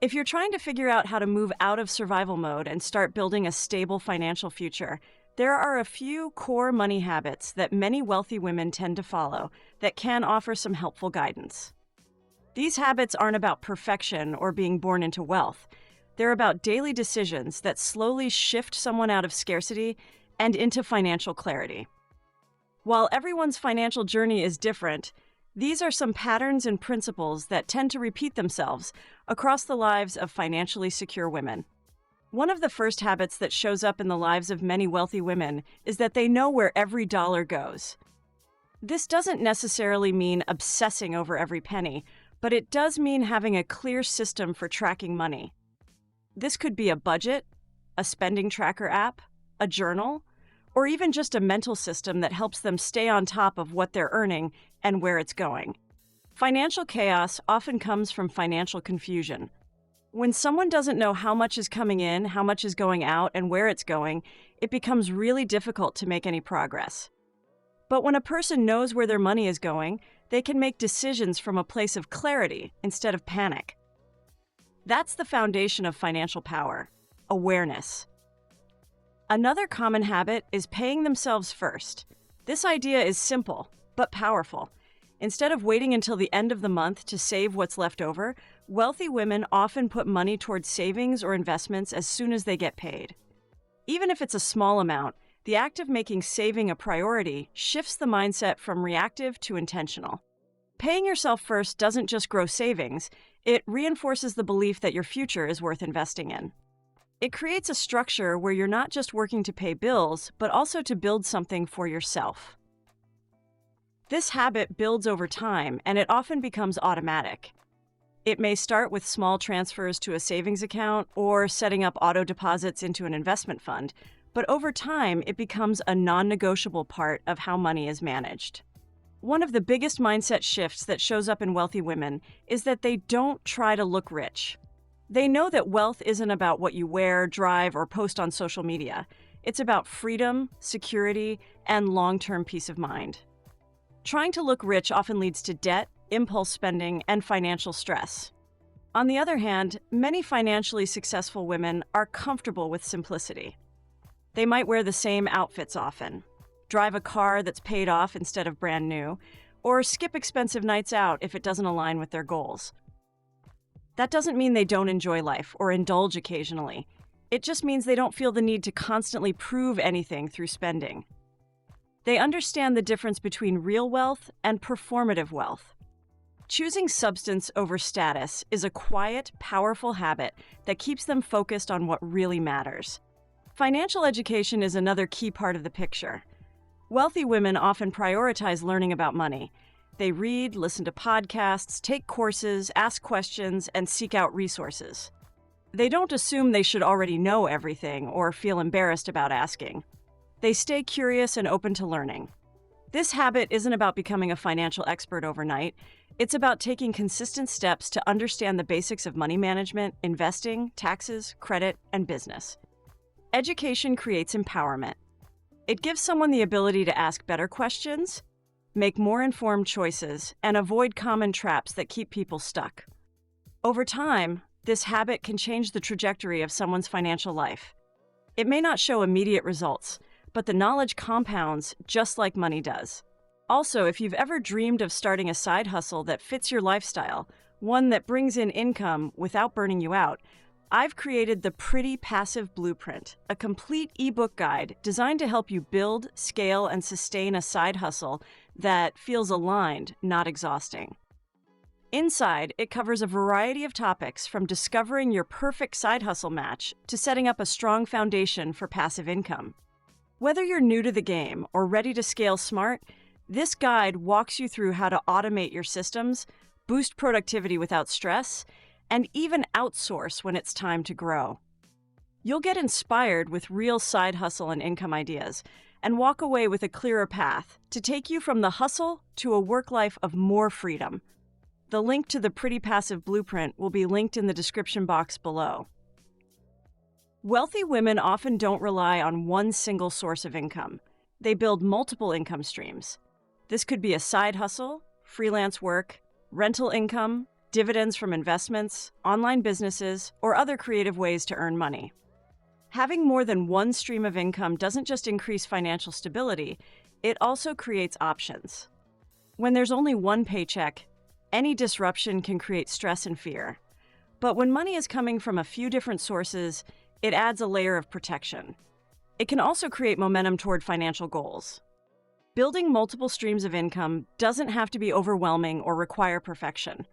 If you're trying to figure out how to move out of survival mode and start building a stable financial future, there are a few core money habits that many wealthy women tend to follow that can offer some helpful guidance. These habits aren't about perfection or being born into wealth. They're about daily decisions that slowly shift someone out of scarcity and into financial clarity. While everyone's financial journey is different, these are some patterns and principles that tend to repeat themselves across the lives of financially secure women. One of the first habits that shows up in the lives of many wealthy women is that they know where every dollar goes. This doesn't necessarily mean obsessing over every penny, but it does mean having a clear system for tracking money. This could be a budget, a spending tracker app, a journal, or even just a mental system that helps them stay on top of what they're earning and where it's going. Financial chaos often comes from financial confusion. When someone doesn't know how much is coming in, how much is going out, and where it's going, it becomes really difficult to make any progress. But when a person knows where their money is going, they can make decisions from a place of clarity instead of panic. That's the foundation of financial power: awareness. Another common habit is paying themselves first. This idea is simple, but powerful. Instead of waiting until the end of the month to save what's left over, wealthy women often put money towards savings or investments as soon as they get paid. Even if it's a small amount, the act of making saving a priority shifts the mindset from reactive to intentional. Paying yourself first doesn't just grow savings, it reinforces the belief that your future is worth investing in. It creates a structure where you're not just working to pay bills, but also to build something for yourself. This habit builds over time, and it often becomes automatic. It may start with small transfers to a savings account or setting up auto deposits into an investment fund, but over time, it becomes a non-negotiable part of how money is managed. One of the biggest mindset shifts that shows up in wealthy women is that they don't try to look rich. They know that wealth isn't about what you wear, drive, or post on social media. It's about freedom, security, and long-term peace of mind. Trying to look rich often leads to debt, impulse spending, and financial stress. On the other hand, many financially successful women are comfortable with simplicity. They might wear the same outfits often, drive a car that's paid off instead of brand new, or skip expensive nights out if it doesn't align with their goals. That doesn't mean they don't enjoy life or indulge occasionally. It just means they don't feel the need to constantly prove anything through spending. They understand the difference between real wealth and performative wealth. Choosing substance over status is a quiet, powerful habit that keeps them focused on what really matters. Financial education is another key part of the picture. Wealthy women often prioritize learning about money. They read, listen to podcasts, take courses, ask questions, and seek out resources. They don't assume they should already know everything or feel embarrassed about asking. They stay curious and open to learning. This habit isn't about becoming a financial expert overnight. It's about taking consistent steps to understand the basics of money management, investing, taxes, credit, and business. Education creates empowerment. It gives someone the ability to ask better questions, make more informed choices, and avoid common traps that keep people stuck. Over time, this habit can change the trajectory of someone's financial life. It may not show immediate results, but the knowledge compounds just like money does. Also, if you've ever dreamed of starting a side hustle that fits your lifestyle, one that brings in income without burning you out, I've created the Pretty Passive Blueprint, a complete ebook guide designed to help you build, scale, and sustain a side hustle that feels aligned, not exhausting. Inside, it covers a variety of topics from discovering your perfect side hustle match to setting up a strong foundation for passive income. Whether you're new to the game or ready to scale smart, this guide walks you through how to automate your systems, boost productivity without stress, and even outsource when it's time to grow. You'll get inspired with real side hustle and income ideas and walk away with a clearer path to take you from the hustle to a work life of more freedom. The link to the Pretty Passive Blueprint will be linked in the description box below. Wealthy women often don't rely on one single source of income. They build multiple income streams. This could be a side hustle, freelance work, rental income, dividends from investments, online businesses, or other creative ways to earn money. Having more than one stream of income doesn't just increase financial stability, it also creates options. When there's only one paycheck, any disruption can create stress and fear. But when money is coming from a few different sources, it adds a layer of protection. It can also create momentum toward financial goals. Building multiple streams of income doesn't have to be overwhelming or require perfection.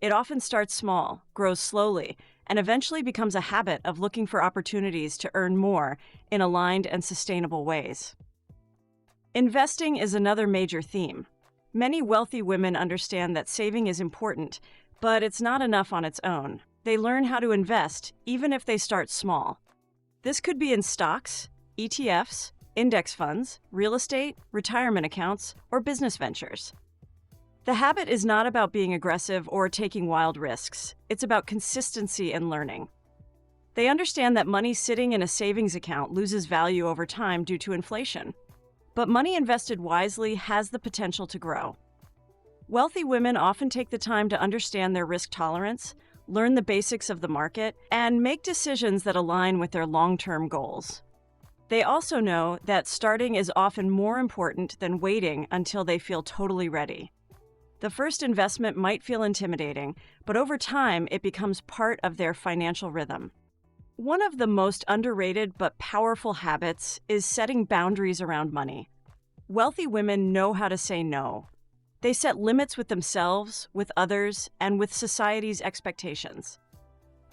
It often starts small, grows slowly, and eventually becomes a habit of looking for opportunities to earn more in aligned and sustainable ways. Investing is another major theme. Many wealthy women understand that saving is important, but it's not enough on its own. They learn how to invest, even if they start small. This could be in stocks, ETFs, index funds, real estate, retirement accounts, or business ventures. The habit is not about being aggressive or taking wild risks. It's about consistency and learning. They understand that money sitting in a savings account loses value over time due to inflation. But money invested wisely has the potential to grow. Wealthy women often take the time to understand their risk tolerance, learn the basics of the market, and make decisions that align with their long-term goals. They also know that starting is often more important than waiting until they feel totally ready. The first investment might feel intimidating, but over time it becomes part of their financial rhythm. One of the most underrated but powerful habits is setting boundaries around money. Wealthy women know how to say no. They set limits with themselves, with others, and with society's expectations.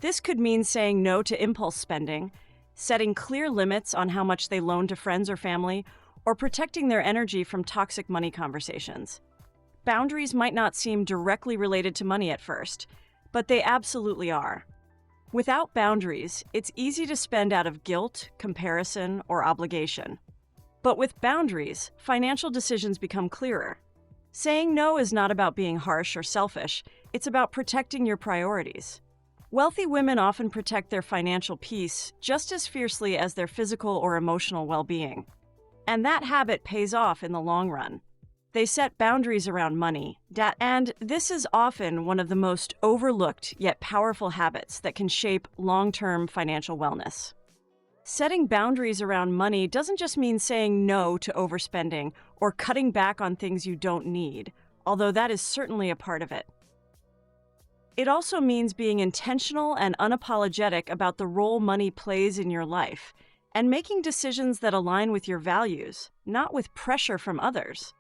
This could mean saying no to impulse spending, setting clear limits on how much they loan to friends or family, or protecting their energy from toxic money conversations. Boundaries might not seem directly related to money at first, but they absolutely are. Without boundaries, it's easy to spend out of guilt, comparison, or obligation. But with boundaries, financial decisions become clearer. Saying no is not about being harsh or selfish, it's about protecting your priorities. Wealthy women often protect their financial peace just as fiercely as their physical or emotional well-being. And that habit pays off in the long run. They set boundaries around money, and this is often one of the most overlooked yet powerful habits that can shape long-term financial wellness. Setting boundaries around money doesn't just mean saying no to overspending or cutting back on things you don't need, although that is certainly a part of it. It also means being intentional and unapologetic about the role money plays in your life, and making decisions that align with your values, not with pressure from others.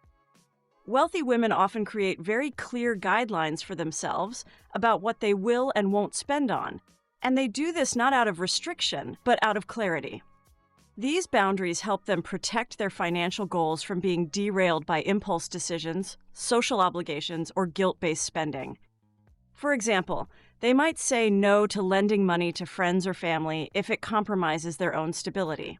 Wealthy women often create very clear guidelines for themselves about what they will and won't spend on, and they do this not out of restriction, but out of clarity. These boundaries help them protect their financial goals from being derailed by impulse decisions, social obligations, or guilt-based spending. For example, they might say no to lending money to friends or family if it compromises their own stability.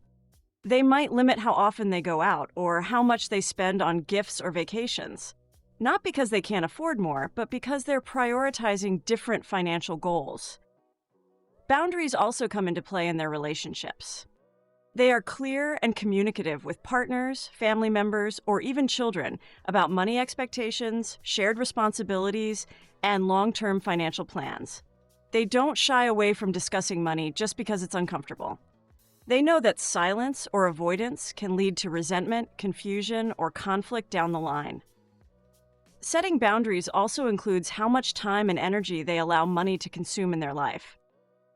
They might limit how often they go out or how much they spend on gifts or vacations, not because they can't afford more, but because they're prioritizing different financial goals. Boundaries also come into play in their relationships. They are clear and communicative with partners, family members, or even children about money expectations, shared responsibilities, and long-term financial plans. They don't shy away from discussing money just because it's uncomfortable. They know that silence or avoidance can lead to resentment, confusion, or conflict down the line. Setting boundaries also includes how much time and energy they allow money to consume in their life.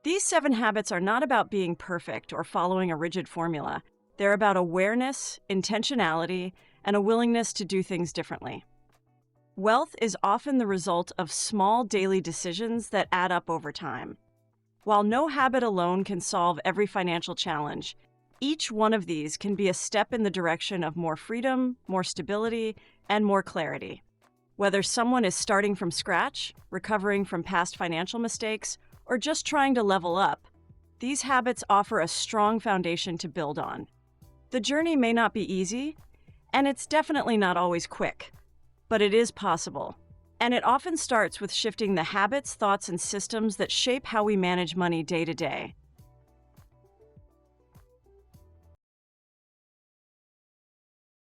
These 7 habits are not about being perfect or following a rigid formula. They're about awareness, intentionality, and a willingness to do things differently. Wealth is often the result of small daily decisions that add up over time. While no habit alone can solve every financial challenge, each one of these can be a step in the direction of more freedom, more stability, and more clarity. Whether someone is starting from scratch, recovering from past financial mistakes, or just trying to level up, these habits offer a strong foundation to build on. The journey may not be easy, and it's definitely not always quick, but it is possible. And it often starts with shifting the habits, thoughts, and systems that shape how we manage money day to day.